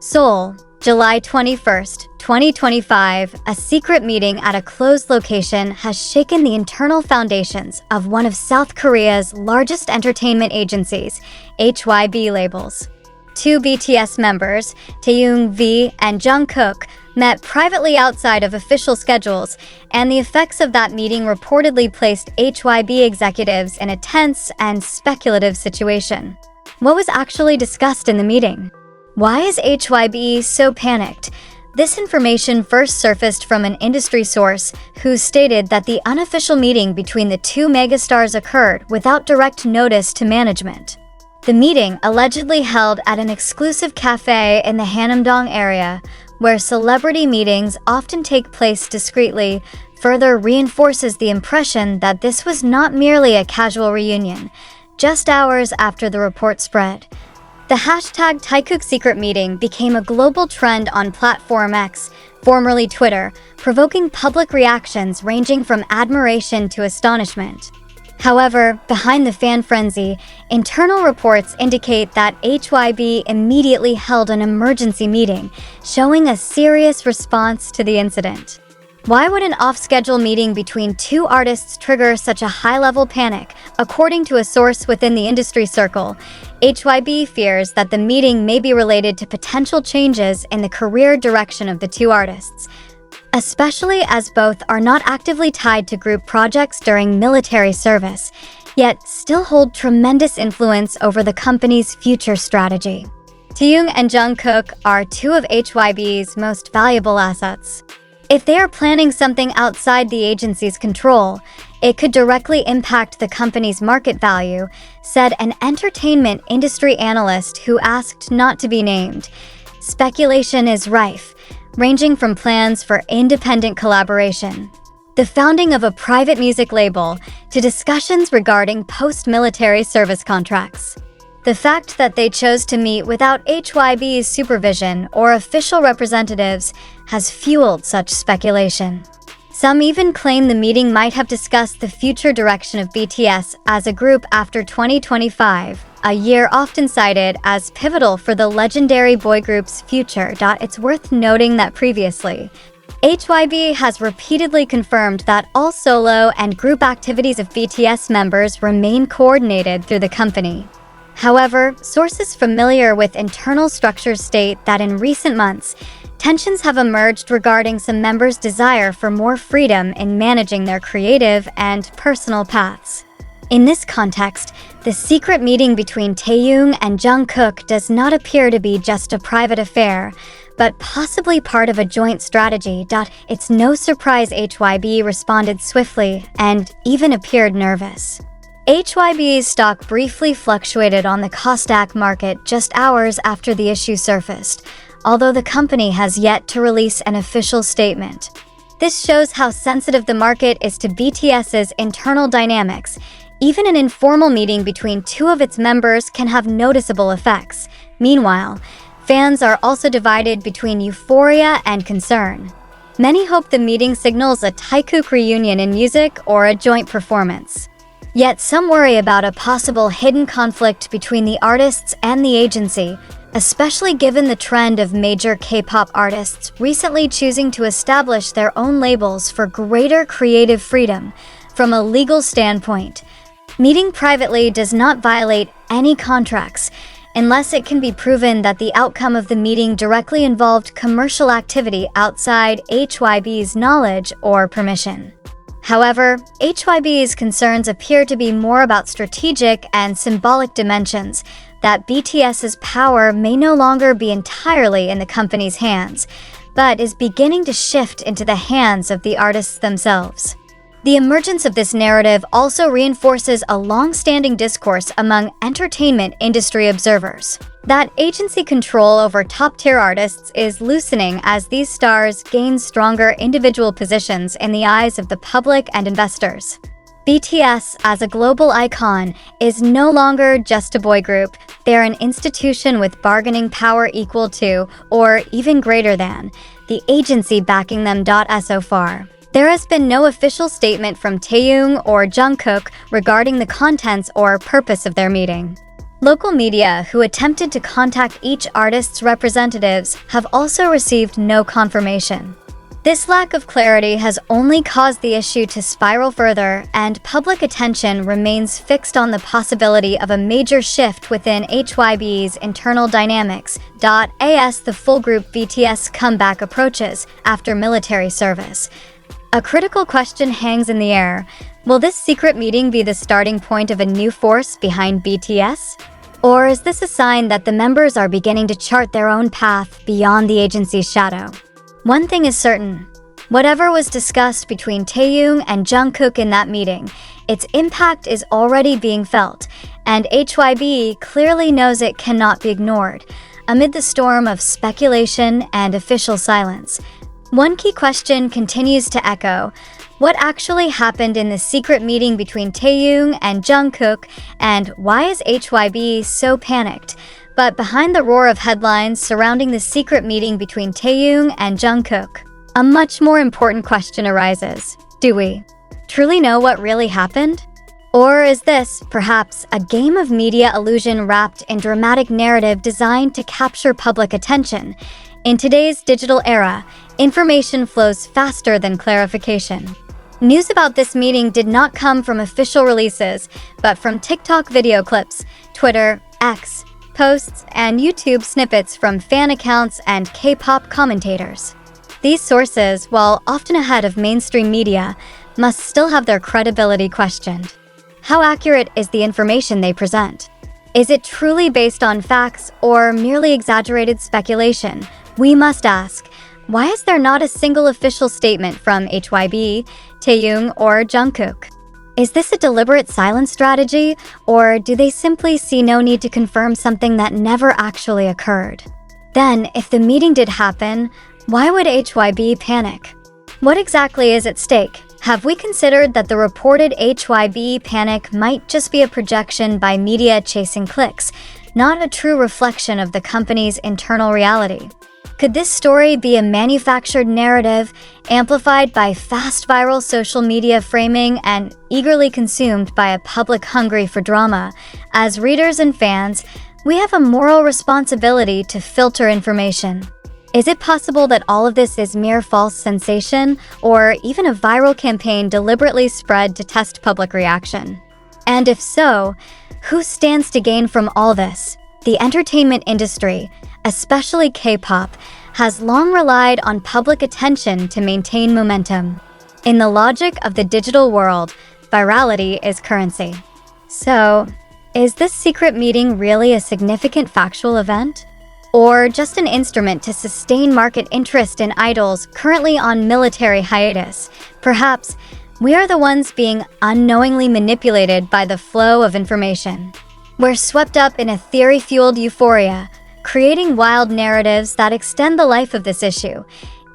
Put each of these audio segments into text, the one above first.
Seoul, July 21st, 2025, a secret meeting at a closed location has shaken the internal foundations of one of South Korea's largest entertainment agencies, Hybe labels. Two BTS members, Taehyung and Jungkook, met privately outside of official schedules, and the effects of that meeting reportedly placed Hybe executives in a tense and speculative situation. What was actually discussed in the meeting? Why is Hybe so panicked? This information first surfaced from an industry source who stated that the unofficial meeting between the two megastars occurred without direct notice to management. The meeting, allegedly held at an exclusive cafe in the Hanamdong area, where celebrity meetings often take place discreetly, further reinforces the impression that this was not merely a casual reunion, just hours after the report spread. The hashtag Taehyung secret meeting became a global trend on Platform X, formerly Twitter, provoking public reactions ranging from admiration to astonishment. However, behind the fan frenzy, internal reports indicate that Hybe immediately held an emergency meeting, showing a serious response to the incident. Why would an off-schedule meeting between two artists trigger such a high-level panic? According to a source within the industry circle, Hybe fears that the meeting may be related to potential changes in the career direction of the two artists, especially as both are not actively tied to group projects during military service, yet still hold tremendous influence over the company's future strategy. Taehyung and Jungkook are two of Hybe's most valuable assets. If they are planning something outside the agency's control, it could directly impact the company's market value, said an entertainment industry analyst who asked not to be named. Speculation is rife, ranging from plans for independent collaboration, the founding of a private music label, to discussions regarding post-military service contracts. The fact that they chose to meet without Hybe's supervision or official representatives has fueled such speculation. Some even claim the meeting might have discussed the future direction of BTS as a group after 2025, a year often cited as pivotal for the legendary boy group's future. It's worth noting that previously, Hybe has repeatedly confirmed that all solo and group activities of BTS members remain coordinated through the company. However, sources familiar with internal structures state that in recent months, tensions have emerged regarding some members' desire for more freedom in managing their creative and personal paths. In this context, the secret meeting between Taehyung and Jungkook does not appear to be just a private affair, but possibly part of a joint strategy. It's no surprise Hybe responded swiftly and even appeared nervous. Hybe's stock briefly fluctuated on the Kosdaq market just hours after the issue surfaced, although the company has yet to release an official statement. This shows how sensitive the market is to BTS's internal dynamics. Even an informal meeting between two of its members can have noticeable effects. Meanwhile, fans are also divided between euphoria and concern. Many hope the meeting signals a Taehyung reunion in music or a joint performance. Yet some worry about a possible hidden conflict between the artists and the agency, especially given the trend of major K-pop artists recently choosing to establish their own labels for greater creative freedom. From a legal standpoint, meeting privately does not violate any contracts, unless it can be proven that the outcome of the meeting directly involved commercial activity outside Hybe's knowledge or permission. However, Hybe's concerns appear to be more about strategic and symbolic dimensions, that BTS's power may no longer be entirely in the company's hands, but is beginning to shift into the hands of the artists themselves. The emergence of this narrative also reinforces a long-standing discourse among entertainment industry observers that agency control over top-tier artists is loosening as these stars gain stronger individual positions in the eyes of the public and investors. BTS, as a global icon, is no longer just a boy group. They're an institution with bargaining power equal to, or even greater than, the agency backing them. So far, there has been no official statement from Taehyung or Jungkook regarding the contents or purpose of their meeting. Local media who attempted to contact each artist's representatives have also received no confirmation. This lack of clarity has only caused the issue to spiral further, and public attention remains fixed on the possibility of a major shift within HYB's internal dynamics. As the full group BTS comeback approaches after military service, a critical question hangs in the air. Will this secret meeting be the starting point of a new force behind BTS? Or is this a sign that the members are beginning to chart their own path beyond the agency's shadow? One thing is certain. Whatever was discussed between Taehyung and Jungkook in that meeting, its impact is already being felt, and HYB clearly knows it cannot be ignored. Amid the storm of speculation and official silence, one key question continues to echo. What actually happened in the secret meeting between Taehyung and Jungkook, and why is HYB so panicked? But behind the roar of headlines surrounding the secret meeting between Taehyung and Jungkook, a much more important question arises. Do we truly know what really happened? Or is this, perhaps, a game of media illusion wrapped in dramatic narrative designed to capture public attention? In today's digital era, information flows faster than clarification. News about this meeting did not come from official releases, but from TikTok video clips, Twitter, X, posts, and YouTube snippets from fan accounts and Kpop commentators. These sources, while often ahead of mainstream media, must still have their credibility questioned. How accurate is the information they present? Is it truly based on facts or merely exaggerated speculation? We must ask, why is there not a single official statement from HYB, Taehyung, or Jungkook? Is this a deliberate silence strategy, or do they simply see no need to confirm something that never actually occurred? Then, if the meeting did happen, why would HYB panic? What exactly is at stake? Have we considered that the reported HYB panic might just be a projection by media chasing clicks, not a true reflection of the company's internal reality? Could this story be a manufactured narrative, amplified by fast viral social media framing and eagerly consumed by a public hungry for drama? As readers and fans, we have a moral responsibility to filter information. Is it possible that all of this is mere false sensation, or even a viral campaign deliberately spread to test public reaction? And if so, who stands to gain from all this? The entertainment industry, especially K-pop, has long relied on public attention to maintain momentum. In the logic of the digital world, virality is currency. So, is this secret meeting really a significant factual event? Or just an instrument to sustain market interest in idols currently on military hiatus? Perhaps we are the ones being unknowingly manipulated by the flow of information. We're swept up in a theory-fueled euphoria, creating wild narratives that extend the life of this issue,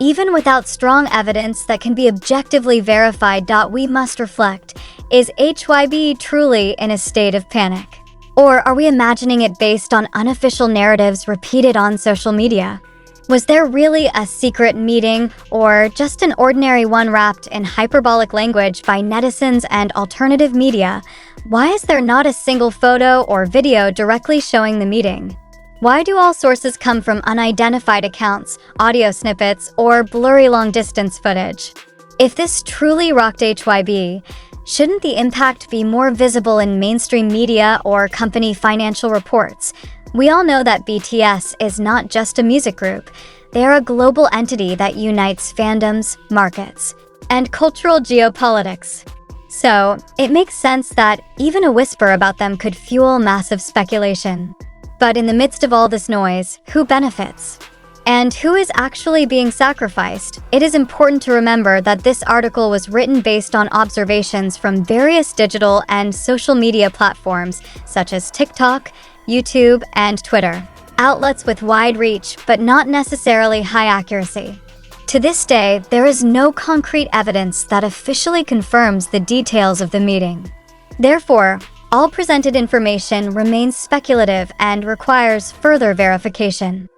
even without strong evidence that can be objectively verified. We must reflect, is HYB truly in a state of panic? Or are we imagining it based on unofficial narratives repeated on social media? Was there really a secret meeting, or just an ordinary one wrapped in hyperbolic language by netizens and alternative media? Why is there not a single photo or video directly showing the meeting? Why do all sources come from unidentified accounts, audio snippets, or blurry long-distance footage? If this truly rocked HYB, shouldn't the impact be more visible in mainstream media or company financial reports? We all know that BTS is not just a music group. They are a global entity that unites fandoms, markets, and cultural geopolitics. So, it makes sense that even a whisper about them could fuel massive speculation. But in the midst of all this noise, who benefits? And who is actually being sacrificed? It is important to remember that this article was written based on observations from various digital and social media platforms such as TikTok, YouTube, and Twitter. Outlets with wide reach, but not necessarily high accuracy. To this day, there is no concrete evidence that officially confirms the details of the meeting. Therefore, all presented information remains speculative and requires further verification.